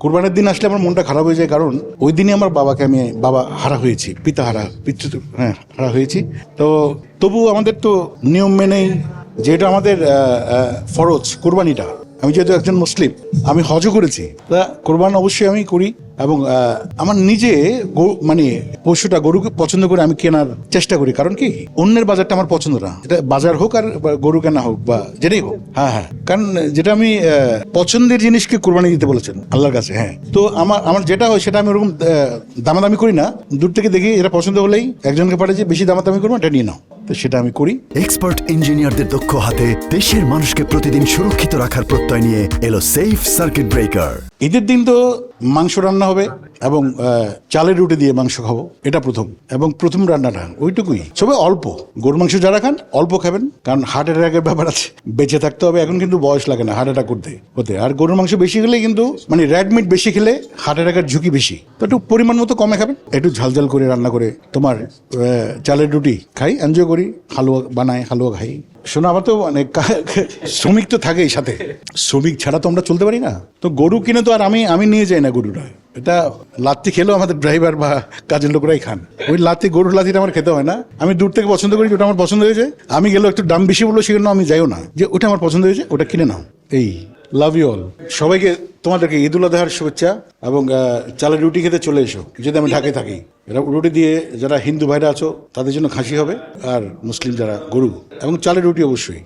কুরবানের দিন আসলে আমার মনটা খারাপ হয়ে যায়, কারণ ওই দিনই আমার বাবা হারা হয়েছি, পিতা হারা হারা হয়েছি। তো তবু আমাদের তো নিয়ম মেনেই, যেটা আমাদের ফরজ কুরবানিটা, আমি যেহেতু একজন মুসলিম, আমি হজও করেছি, তা কোরবান অবশ্যই আমি করি। এবং আমার নিজে মানে পশুটা গরুকে পছন্দ করে আমি কেনার চেষ্টা করি, কারণ কি অন্যের বাজারটা আমার পছন্দ না, এটা বাজার হোক আর গরু কেনা হোক বা যেটাই হোক। হ্যাঁ, কারণ যেটা আমি পছন্দের জিনিসকে কোরবানি দিতে বলেছেন আল্লাহর কাছে। হ্যাঁ, তো আমার যেটা হয় সেটা আমি ওরকম দামাদামি করি না, দূর থেকে দেখি এটা পছন্দ হলেই একজনকে পাঠিয়ে বেশি দামাদামি করবো, এটা নিয়ে নাও, তো সেটা আমি করি। এক্সপার্ট ইঞ্জিনিয়ারদের দক্ষ হাতে দেশের মানুষকে প্রতিদিন সুরক্ষিত রাখার প্রত্যয় নিয়ে এলো সেফ সার্কিট ব্রেকার। ঈদের দিন তো মাংস রান্না হবে এবং চালের রুটি দিয়ে মাংস খাবো, এটা প্রথম এবং প্রথম রান্নাটা ওইটুকুই। সবাই অল্প গরুর মাংস যারা খান অল্প খাবেন, কারণ হার্ট অ্যাটাকের ব্যাপার আছে, বেঁচে থাকতে হবে। এখন কিন্তু বয়স লাগে না হার্ট অ্যাটাক হতে। আর গরুর মাংস বেশি খেলে কিন্তু মানে রেড মিট বেশি খেলে হার্ট অ্যাটাকের ঝুঁকি বেশি, তো একটু পরিমাণ মতো কমে খাবেন, একটু ঝালঝাল করে রান্না করে তোমার চালের রুটি খাই, এনজয় করি, হালুয়া বানাই, হালুয়া খাই। শোনো, আবার তো মানে শ্রমিক তো থাকেই সাথে, শ্রমিক ছাড়া তো আমরা চলতে পারি না। তো গরু কিনে তো আর আমি নিয়ে যাই না গরুটা, এটা লাত্তি খেলেও আমাদের ড্রাইভার বা কাজের লোকরাই খান। ওই গরুর লাত্তিটা আমার খেতে হয় না, আমি দূর থেকে পছন্দ করি, ওটা আমার পছন্দ হয়েছে। আমি গেলেও একটু দাম বেশি বললো সেজন্য আমি যাইও না, যে ওটা আমার পছন্দ হয়েছে ওটা কিনে নাও। এই লাভ ইউ অল। সবাইকে তোমাদেরকে ঈদ উল আজহার শুভেচ্ছা, এবং চালের রুটি খেতে চলে এসো যদি আমি ঢাকায় থাকি। রুটি দিয়ে যারা হিন্দু ভাইরা আছো তাদের জন্য খাসি হবে, আর মুসলিম যারা গরু, এবং চালের রুটি অবশ্যই।